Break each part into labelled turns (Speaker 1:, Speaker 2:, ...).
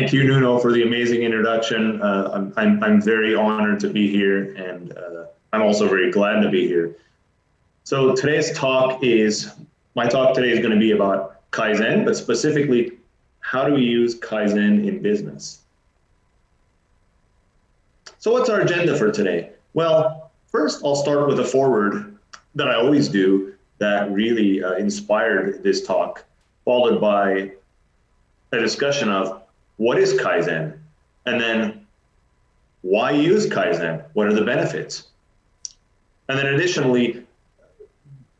Speaker 1: Thank you, Nuno, for the amazing introduction. I'm very honored to be here, and I'm also very glad to be here. So my talk today is going to be about Kaizen, but specifically, how do we use Kaizen in business? So what's our agenda for today? Well, first I'll start with a foreword that I always do that really inspired this talk, followed by a discussion of what is Kaizen, and then why use Kaizen? What are the benefits? And then additionally,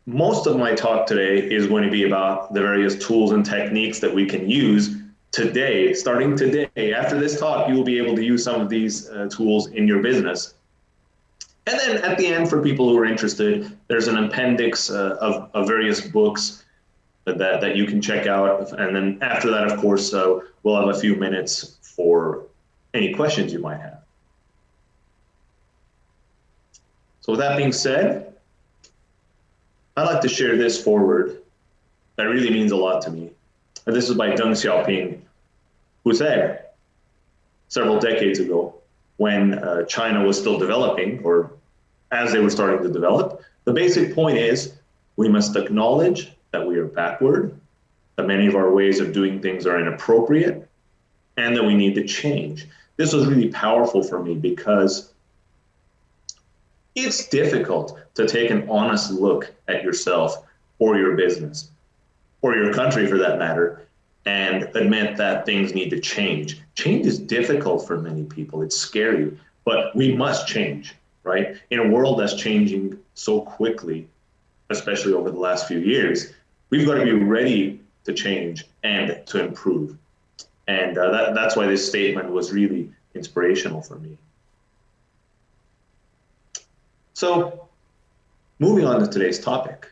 Speaker 1: most of my talk today is going to be about the various tools and techniques that we can use today, starting today. After this talk, you will be able to use some of these tools in your business. And then at the end, for people who are interested, there's an appendix of various books that you can check out. And then after that, of course, we'll have a few minutes for any questions you might have. So with that being said, I'd like to share this foreword that really means a lot to me. And this is by Deng Xiaoping, who said several decades ago, when China was still developing, or as they were starting to develop, the basic point is we must acknowledge that we are backward, that many of our ways of doing things are inappropriate, and that we need to change. This was really powerful for me because it's difficult to take an honest look at yourself or your business, or your country for that matter, and admit that things need to change. Change is difficult for many people. It's scary, but we must change, right? In a world that's changing so quickly, especially over the last few years, we've got to be ready to change and to improve. And that's why this statement was really inspirational for me. So moving on to today's topic,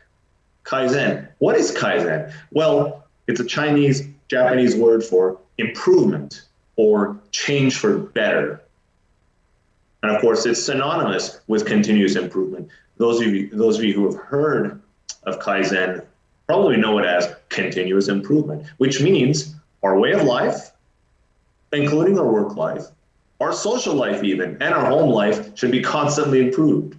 Speaker 1: Kaizen. What is Kaizen? Well, it's a Japanese word for improvement or change for better. And of course, it's synonymous with continuous improvement. Those of you who have heard of Kaizen probably know it as continuous improvement, which means our way of life, including our work life, our social life even, and our home life should be constantly improved.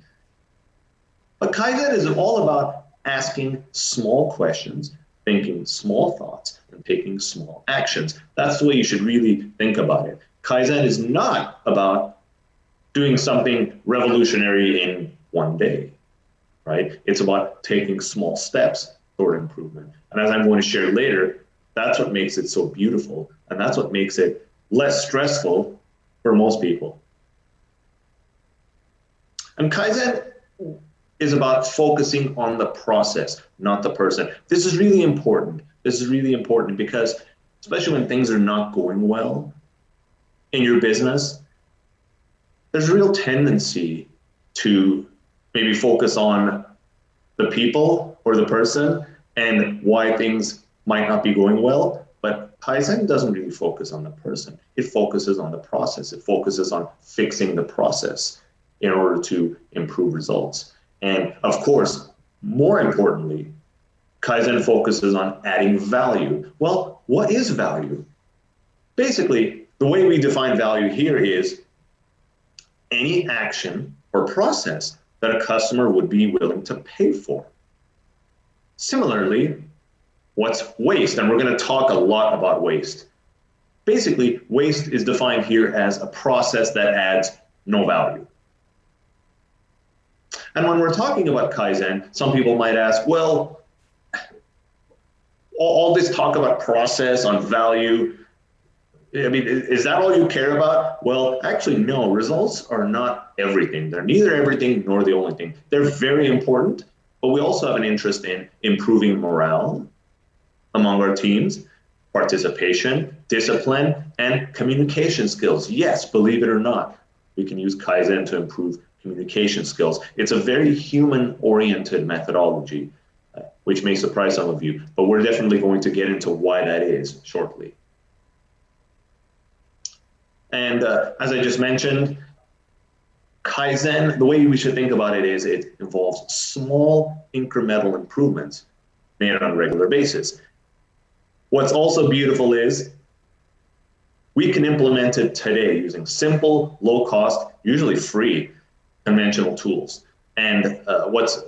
Speaker 1: But Kaizen is all about asking small questions, thinking small thoughts, and taking small actions. That's the way you should really think about it. Kaizen is not about doing something revolutionary in one day, right? It's about taking small steps toward improvement. And as I'm going to share later, that's what makes it so beautiful. And that's what makes it less stressful for most people. And Kaizen is about focusing on the process, not the person. This is really important. This is really important because especially when things are not going well in your business, there's a real tendency to maybe focus on the people or the person and why things might not be going well. But Kaizen doesn't really focus on the person. It focuses on the process. It focuses on fixing the process in order to improve results. And of course, more importantly, Kaizen focuses on adding value. Well, what is value? Basically, the way we define value here is any action or process that a customer would be willing to pay for. Similarly, what's waste? And we're going to talk a lot about waste. Basically, waste is defined here as a process that adds no value. And when we're talking about Kaizen, some people might ask, well, all this talk about process, on value, I mean, is that all you care about? Well, actually, no, results are not everything. They're neither everything nor the only thing. They're very important, but we also have an interest in improving morale among our teams, participation, discipline, and communication skills. Yes, believe it or not, we can use Kaizen to improve communication skills. It's a very human-oriented methodology, which may surprise some of you, but we're definitely going to get into why that is shortly. And as I just mentioned, Kaizen, the way we should think about it is it involves small incremental improvements made on a regular basis. What's also beautiful is We can implement it today using simple, low cost, usually free, conventional tools. And what's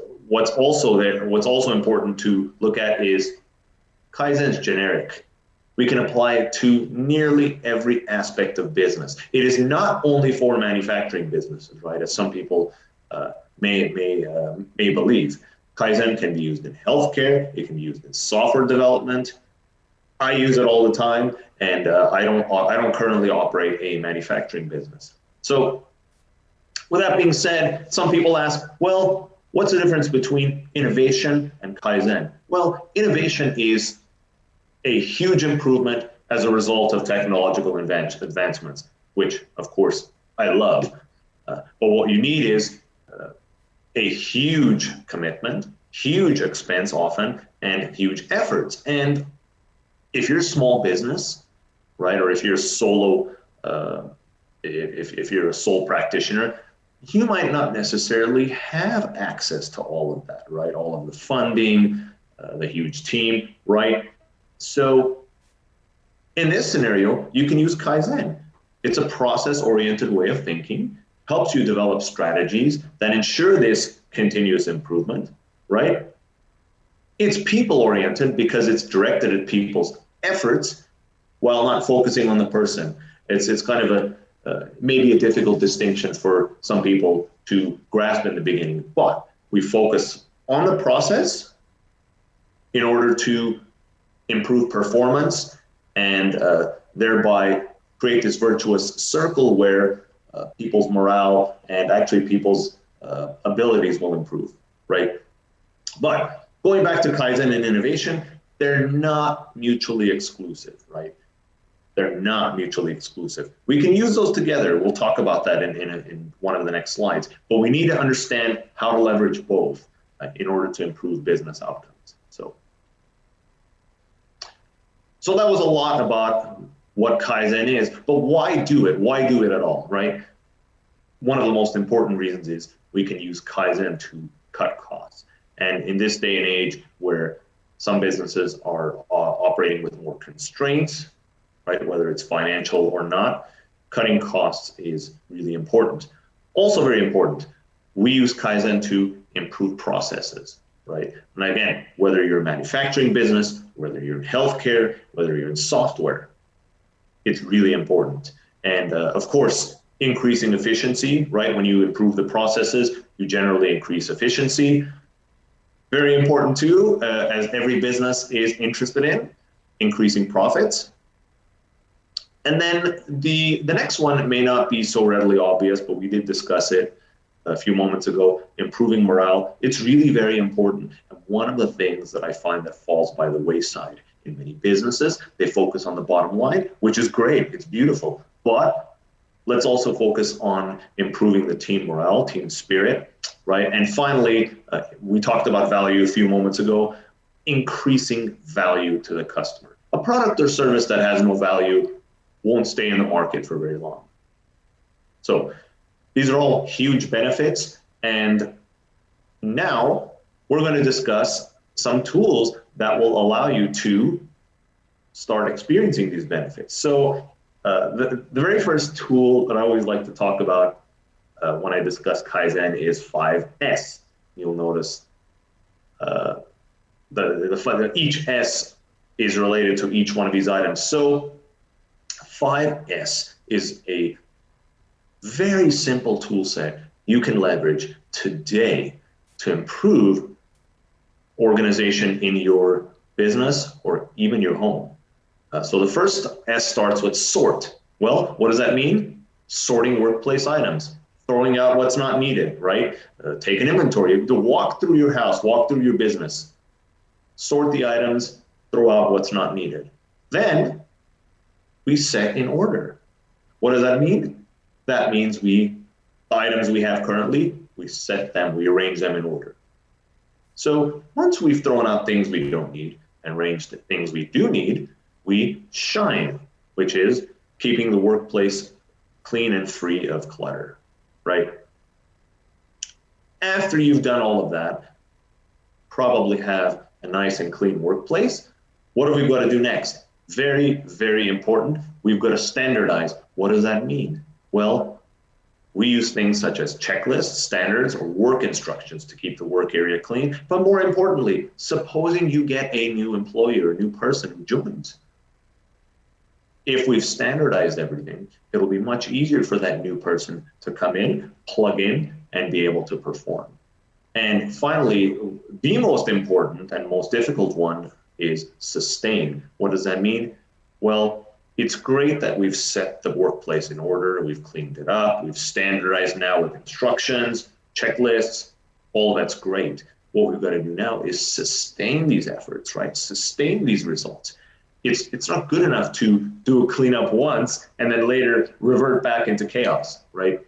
Speaker 1: also important to look at is Kaizen's generic. We can apply it to nearly every aspect of business. It is not only for manufacturing businesses, right? As some people may believe. Kaizen can be used in healthcare. It can be used in software development. I use it all the time, and I don't currently operate a manufacturing business. So, with that being said, some people ask, well, what's the difference between innovation and Kaizen? Well, innovation is a huge improvement as a result of technological advancements, which, of course, I love. But what you need is a huge commitment, huge expense often, and huge efforts. And if you're a small business, right, or if you're solo, if you're a sole practitioner, you might not necessarily have access to all of that, right? All of the funding, the huge team, right? So in this scenario, you can use Kaizen. It's a process-oriented way of thinking, helps you develop strategies that ensure this continuous improvement, right? It's people-oriented because it's directed at people's efforts while not focusing on the person. It's kind of maybe a difficult distinction for some people to grasp in the beginning, but we focus on the process in order to improve performance and thereby create this virtuous circle where people's morale and actually people's abilities will improve, right? But going back to Kaizen and innovation, they're not mutually exclusive, right? They're not mutually exclusive. We can use those together. We'll talk about that in one of the next slides, but we need to understand how to leverage both in order to improve business outcomes. So that was a lot about what Kaizen is, but why do it? Why do it at all, right? One of the most important reasons is we can use Kaizen to cut costs. And in this day and age where some businesses are operating with more constraints, right, whether it's financial or not, cutting costs is really important. Also very important, we use Kaizen to improve processes, right? And again, whether you're a manufacturing business, whether you're in healthcare, whether you're in software, it's really important. And of course, increasing efficiency, right? When you improve the processes, you generally increase efficiency. Very important too, as every business is interested in, increasing profits. And then the next one may not be so readily obvious, but we did discuss it a few moments ago, improving morale. It's really very important. And one of the things that I find that falls by the wayside in many businesses, they focus on the bottom line, which is great, it's beautiful. But let's also focus on improving the team morale, team spirit, right? And finally, we talked about value a few moments ago, increasing value to the customer. A product or service that has no value won't stay in the market for very long. So these are all huge benefits. And now we're going to discuss some tools that will allow you to start experiencing these benefits. So the very first tool that I always like to talk about when I discuss Kaizen is 5S. You'll notice each S is related to each one of these items. So 5S is a very simple tool set you can leverage today to improve organization in your business or even your home. So the first S starts with sort. Well, what does that mean? Sorting workplace items, throwing out what's not needed, right? Take an inventory, to walk through your house, walk through your business, sort the items, throw out what's not needed. Then we set in order. What does that mean? That means the items we have currently, we set them, we arrange them in order. So once we've thrown out things we don't need and arranged the things we do need, we shine, which is keeping the workplace clean and free of clutter, right? After you've done all of that, probably have a nice and clean workplace. What have we got to do next? Very, very important. we've got to standardize. What does that mean? Well, we use things such as checklists, standards, or work instructions to keep the work area clean. But more importantly, supposing you get a new employee or a new person who joins, if we've standardized everything, it'll be much easier for that new person to come in, plug in, and be able to perform. And finally, the most important and most difficult one is sustain. What does that mean? Well, it's great that we've set the workplace in order, we've cleaned it up, we've standardized now with instructions, checklists, all that's great. What we've got to do now is sustain these efforts, right? Sustain these results. It's not good enough to do a cleanup once and then later revert back into chaos, right?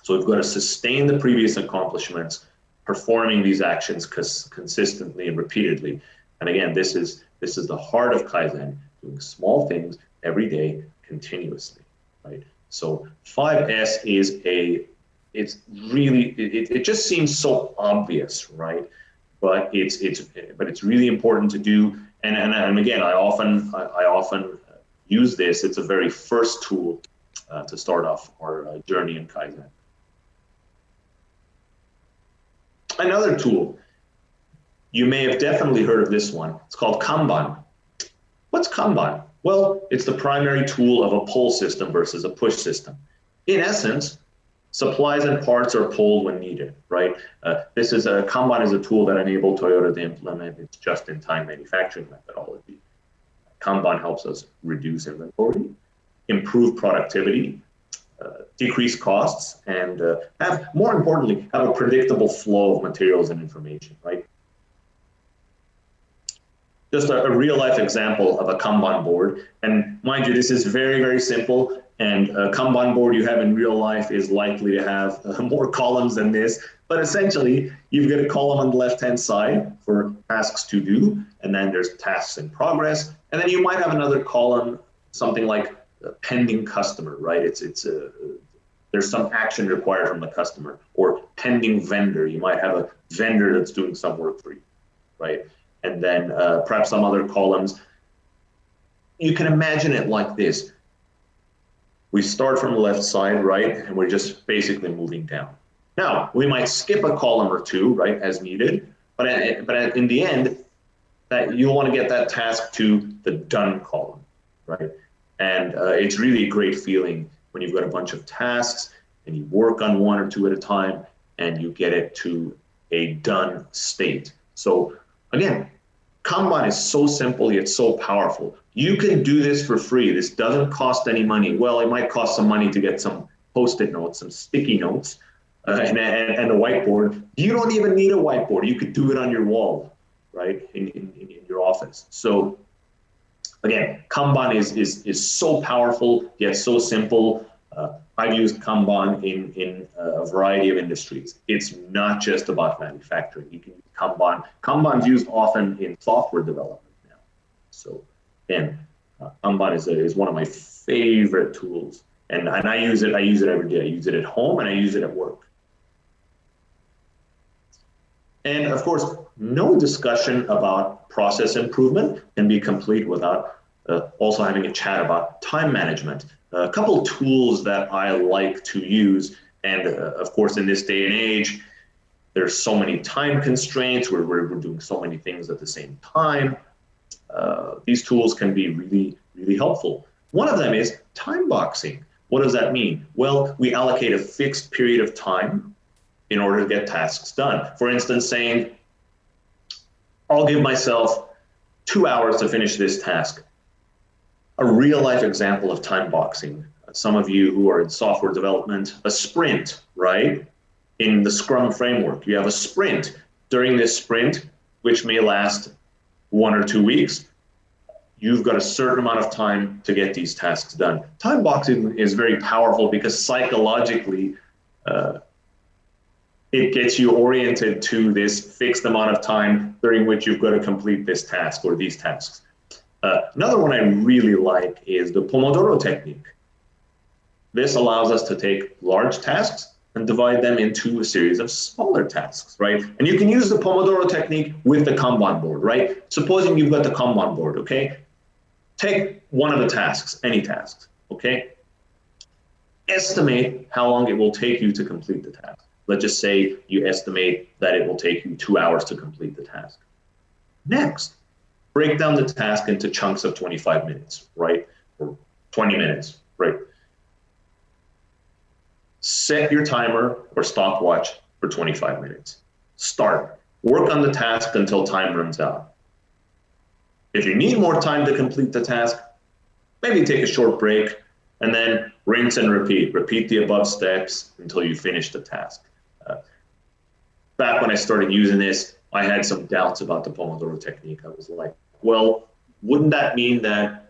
Speaker 1: So we've got to sustain the previous accomplishments, performing these actions consistently and repeatedly. And again, this is the heart of Kaizen, doing small things every day continuously, right? So 5S it's really, it just seems so obvious, right? But it's really important to do. And again, I often use this. It's a very first tool to start off our journey in Kaizen. Another tool, you may have definitely heard of this one. It's called Kanban. What's Kanban? Well, it's the primary tool of a pull system versus a push system. In essence, supplies and parts are pulled when needed, right? Kanban is a tool that enabled Toyota to implement its just-in-time manufacturing methodology. Kanban helps us reduce inventory, improve productivity, decrease costs, and more importantly, have a predictable flow of materials and information, right? Just a real-life example of a Kanban board, and mind you, this is very, very simple. And a Kanban board you have in real life is likely to have more columns than this. But essentially, you've got a column on the left-hand side for tasks to do, and then there's tasks in progress. And then you might have another column, something like pending customer, right? There's some action required from the customer, or pending vendor. You might have a vendor that's doing some work for you, right? And then perhaps some other columns. You can imagine it like this. We start from the left side, right? And we're just basically moving down. Now, we might skip a column or two, right, as needed, but in the end, that you'll want to get that task to the done column, right? And it's really a great feeling when you've got a bunch of tasks and you work on one or two at a time and you get it to a done state. So again, Kanban is so simple, yet so powerful. You can do this for free. This doesn't cost any money. Well, it might cost some money to get some Post-it notes, some sticky notes, and a whiteboard. You don't even need a whiteboard. You could do it on your wall, right, in your office. So again, Kanban is so powerful, yet so simple. I've used Kanban in a variety of industries. It's not just about manufacturing. You can use Kanban. Kanban's used often in software development now. So again, Kanban is one of my favorite tools, and I use it every day. I use it at home and I use it at work. And of course, no discussion about process improvement can be complete without also having a chat about time management. A couple tools that I like to use, and of course, in this day and age, there's so many time constraints where we're doing so many things at the same time. These tools can be really, really helpful. One of them is time boxing. What does that mean? Well, we allocate a fixed period of time in order to get tasks done. For instance, saying, I'll give myself 2 hours to finish this task. A real life example of time boxing. Some of you who are in software development, a sprint, right? In the Scrum framework, you have a sprint. During this sprint, which may last 1 or 2 weeks, you've got a certain amount of time to get these tasks done. Time boxing is very powerful because psychologically, it gets you oriented to this fixed amount of time during which you've got to complete this task or these tasks. Another one I really like is the Pomodoro technique. This allows us to take large tasks and divide them into a series of smaller tasks, right? And you can use the Pomodoro technique with the Kanban board, right? Supposing you've got the Kanban board, okay? take one of the tasks, any tasks, okay? Estimate how long it will take you to complete the task. Let's just say you estimate that it will take you 2 hours to complete the task. Next, break down the task into chunks of 25 minutes, right? Or 20 minutes, right? Set your timer or stopwatch for 25 minutes. Start. Work on the task until time runs out. If you need more time to complete the task, maybe take a short break and then rinse and repeat. Repeat the above steps until you finish the task. Back when I started using this, I had some doubts about the Pomodoro technique. I was like, well, wouldn't that mean that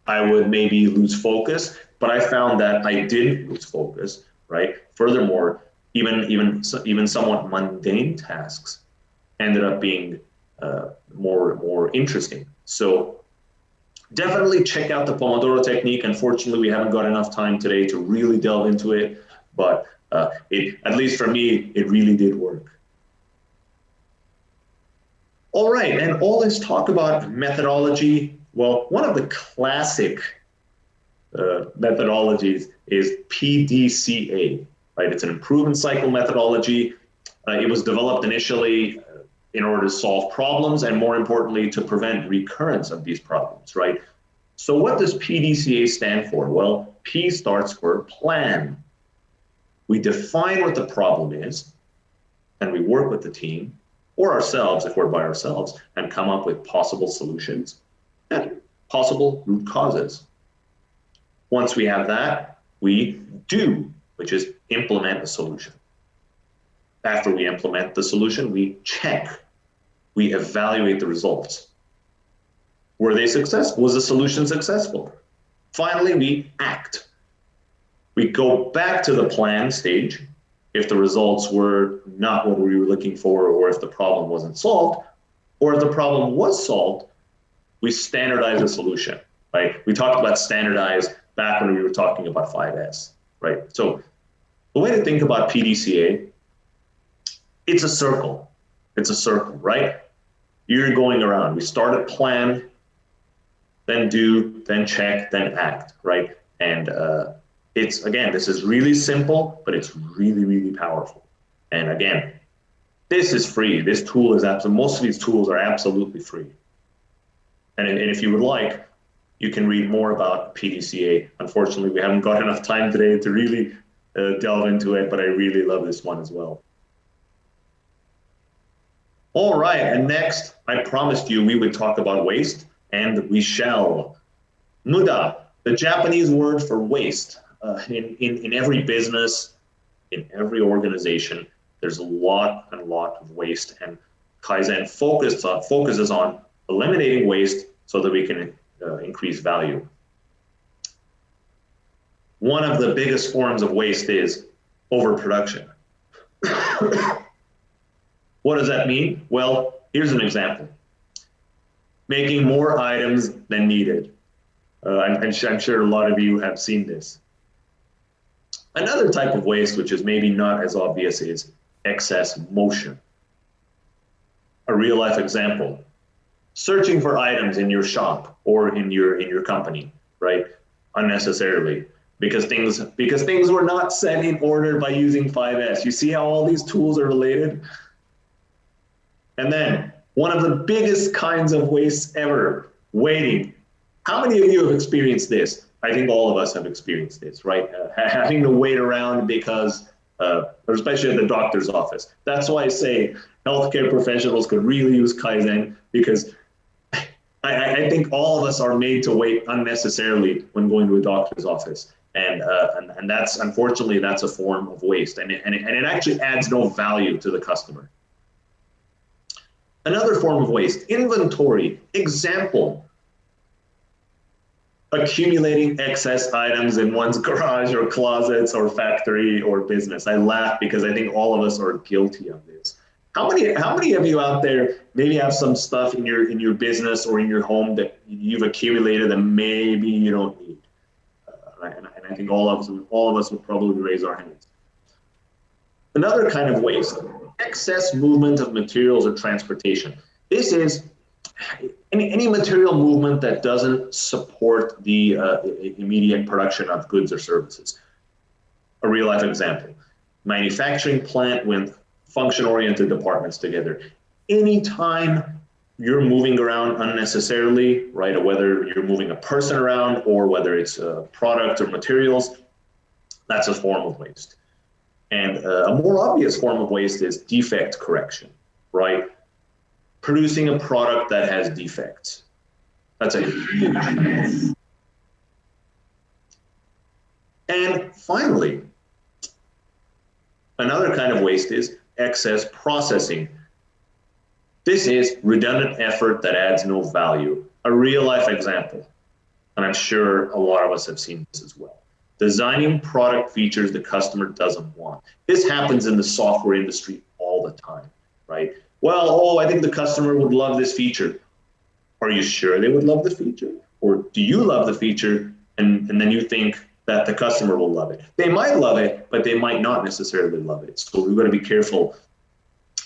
Speaker 1: I would maybe lose focus? But I found that I didn't lose focus, right? Furthermore, even somewhat mundane tasks ended up being more interesting. So definitely check out the Pomodoro technique. Unfortunately, we haven't got enough time today to really delve into it, but at least for me, it really did work. All right, and all this talk about methodology, well, one of the classic methodologies is PDCA, right? It's an improvement cycle methodology. It was developed initially in order to solve problems and, more importantly, to prevent recurrence of these problems, right? So what does PDCA stand for? Well, P starts for plan. We define what the problem is, and we work with the team or ourselves, if we're by ourselves, and come up with possible solutions and possible root causes. Once we have that, we do, which is implement a solution. After we implement the solution, we check, we evaluate the results. Were they successful? Was the solution successful? Finally, we act. We go back to the plan stage if the results were not what we were looking for, or if the problem wasn't solved, or if the problem was solved, we standardize a solution, right? We talked about standardize back when we were talking about 5S, right? So the way to think about PDCA, it's a circle. It's a circle, right? You're going around. We start a plan, then do, then check, then act, right? And it's, again, this is really simple, but it's really, really powerful. And again, this is free. This tool is absolutely, most of these tools are absolutely free. And if you would like, you can read more about PDCA. Unfortunately, we haven't got enough time today to really delve into it, but I really love this one as well. All right, and next, I promised you we would talk about waste, and we shall. Muda, the Japanese word for waste. In every business, in every organization, there's a lot of waste, and Kaizen focuses on eliminating waste so that we can increase value. One of the biggest forms of waste is overproduction. What does that mean? Well, here's an example. Making more items than needed. I'm sure a lot of you have seen this. Another type of waste, which is maybe not as obvious, is excess motion. A real life example, searching for items in your shop or in your company, right? Unnecessarily, because things were not set in order by using 5S. You see how all these tools are related? And then one of the biggest kinds of waste ever, waiting. How many of you have experienced this? I think all of us have experienced this, right? Having to wait around because, especially at the doctor's office. That's why I say healthcare professionals could really use Kaizen, because I think all of us are made to wait unnecessarily when going to a doctor's office. And that's, unfortunately, that's a form of waste. And it actually adds no value to the customer. Another form of waste, inventory. Example, accumulating excess items in one's garage or closets or factory or business. I laugh because I think all of us are guilty of this. How many of you out there maybe have some stuff in your business or in your home that you've accumulated that maybe you don't need? And I think all of us would probably raise our hands. Another kind of waste, excess movement of materials or transportation. This is any material movement that doesn't support the immediate production of goods or services. A real life example, manufacturing plant with function-oriented departments together. Anytime you're moving around unnecessarily, right, whether you're moving a person around or whether it's a product or materials, that's a form of waste. And a more obvious form of waste is defect correction, right? Producing a product that has defects. That's a huge. And finally, another kind of waste is excess processing. This is redundant effort that adds no value. A real life example, and I'm sure a lot of us have seen this as well. Designing product features the customer doesn't want. This happens in the software industry all the time, right? Well, I think the customer would love this feature. Are you sure they would love the feature? Or do you love the feature and then you think that the customer will love it? They might love it, but they might not necessarily love it. So we've got to be careful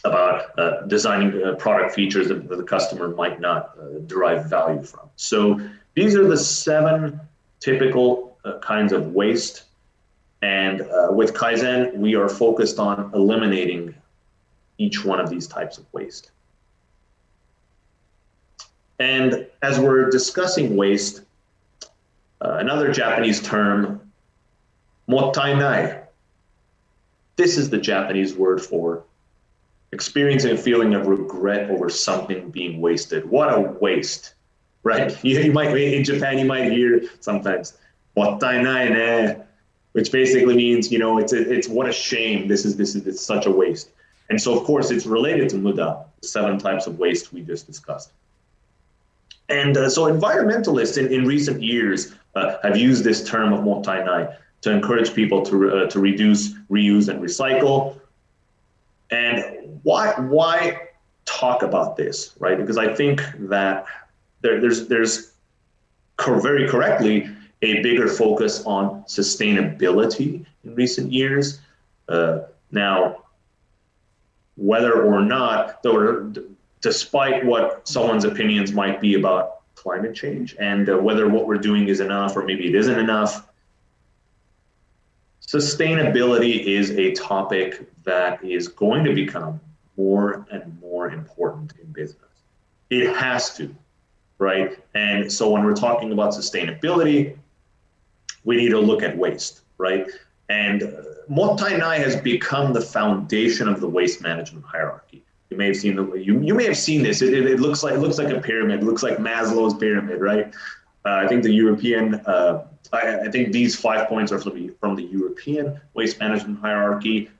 Speaker 1: about designing product features that the customer might not derive value from. So these are the 7 typical kinds of waste. And with Kaizen, we are focused on eliminating each one of these types of waste. And as we're discussing waste, another Japanese term, Mottainai. This is the Japanese word for experiencing a feeling of regret over something being wasted. What a waste, right? You might, in Japan, you might hear sometimes, Mottainai ne, which basically means, it's what a shame. It's such a waste. And so, of course, it's related to Muda, the 7 types of waste we just discussed. And so environmentalists in recent years have used this term of Mottainai to encourage people to reduce, reuse, and recycle. And why talk about this, right? Because I think that there's very correctly a bigger focus on sustainability in recent years. Now, whether or not, despite what someone's opinions might be about climate change and whether what we're doing is enough or maybe it isn't enough, sustainability is a topic that is going to become more and more important in business. It has to, right? And so when we're talking about sustainability, we need to look at waste, right? And Mottainai has become the foundation of the waste management hierarchy. You may have seen you may have seen this. It looks like a pyramid. It looks like Maslow's pyramid, right? I think the European. I think these 5 points are from the European waste management hierarchy.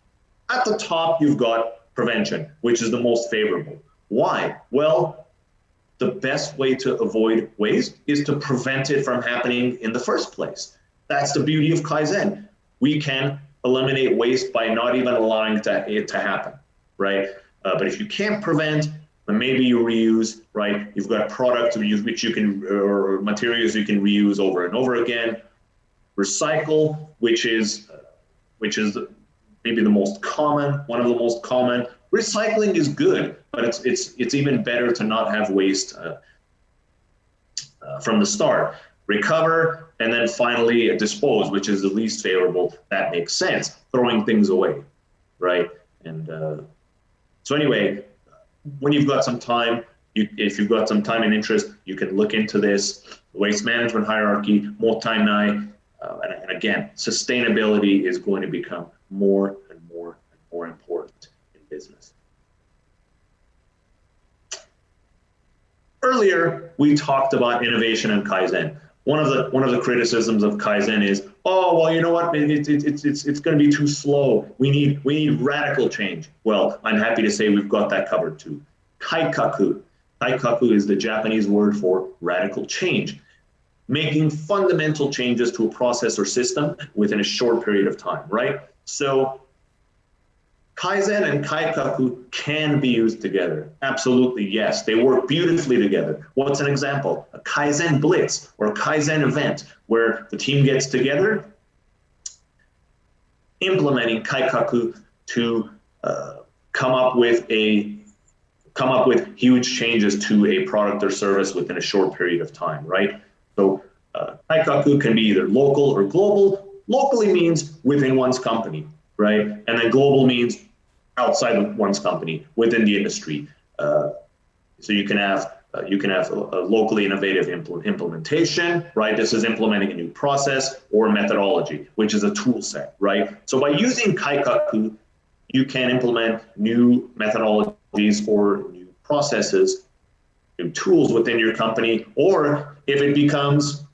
Speaker 1: At the top, you've got prevention, which is the most favorable. Why? Well, the best way to avoid waste is to prevent it from happening in the first place. That's the beauty of Kaizen. We can eliminate waste by not even allowing it to happen, right? But if you can't prevent, then maybe you reuse, right? You've got products which you can, or materials you can reuse over and over again. Recycle, which is maybe the most common, one of the most common. Recycling is good, but it's even better to not have waste from the start. Recover, and then finally dispose, which is the least favorable. That makes sense. Throwing things away, right? And so anyway, when you've got some time, if you've got some time and interest, you can look into this waste management hierarchy, Mottainai, and again, sustainability is going to become more and more and more important in business. Earlier, we talked about innovation and Kaizen. One of the criticisms of Kaizen is, oh, well, you know what? It's going to be too slow. We need radical change. Well, I'm happy to say we've got that covered too. Kaikaku. Kaikaku is the Japanese word for radical change, making fundamental changes to a process or system within a short period of time, right? So Kaizen and Kaikaku can be used together. Absolutely, yes. They work beautifully together. What's an example? A Kaizen blitz or a Kaizen event where the team gets together, implementing Kaikaku to come up with a come up with huge changes to a product or service within a short period of time, right? So Kaikaku can be either local or global. Locally means within one's company, right? And then global means outside of one's company, within the industry. So you can have a locally innovative implementation, right? This is implementing a new process or methodology, which is a tool set, right? So by using Kaikaku, you can implement new methodologies or new processes, new tools within your company, or if it becomes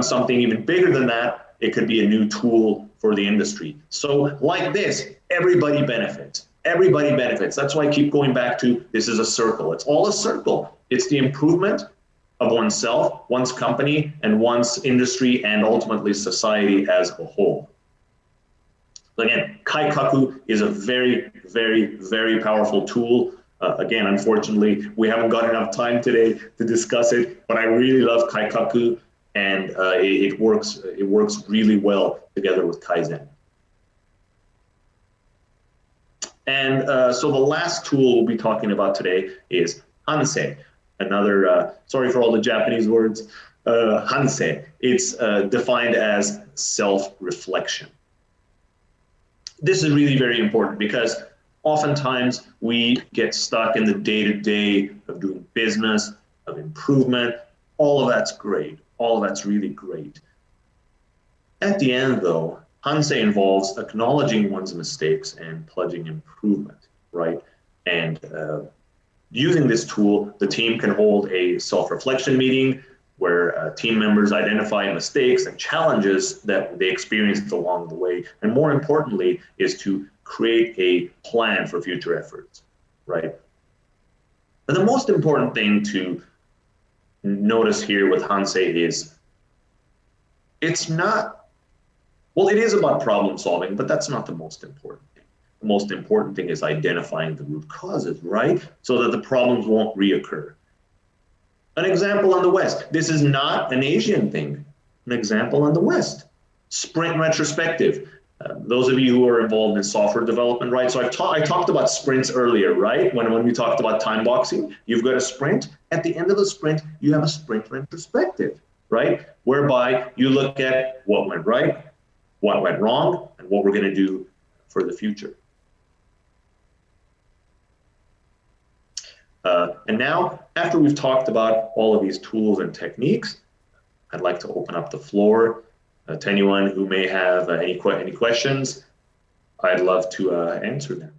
Speaker 1: something even bigger than that, it could be a new tool for the industry. So like this, everybody benefits. Everybody benefits. That's why I keep going back to this is a circle. It's all a circle. It's the improvement of oneself, one's company, and one's industry, and ultimately society as a whole. Again, Kaikaku is a very, very, very powerful tool. Again, unfortunately, we haven't got enough time today to discuss it, but I really love Kaikaku, and it works really well together with Kaizen. And so the last tool we'll be talking about today is Hansei. Another, sorry for all the Japanese words, Hansei. It's defined as self-reflection. This is really very important because oftentimes we get stuck in the day-to-day of doing business, of improvement. All of that's great. All of that's really great. At the end, though, Hansei involves acknowledging one's mistakes and pledging improvement, right? And using this tool, the team can hold a self-reflection meeting where team members identify mistakes and challenges that they experienced along the way. And more importantly, is to create a plan for future efforts, right? And the most important thing to notice here with Hansei is it's not, well, it is about problem solving, but that's not the most important thing. The most important thing is identifying the root causes, right? So that the problems won't reoccur. An example on the West. This is not an Asian thing. An example on the West. Sprint retrospective. Those of you who are involved in software development, right? So I talked about sprints earlier, right? When we talked about time boxing, you've got a sprint. At the end of the sprint, you have a sprint retrospective, right? Whereby you look at what went right, what went wrong, and what we're going to do for the future. And now, after we've talked about all of these tools and techniques, I'd like to open up the floor to anyone who may have any questions. I'd love to answer them.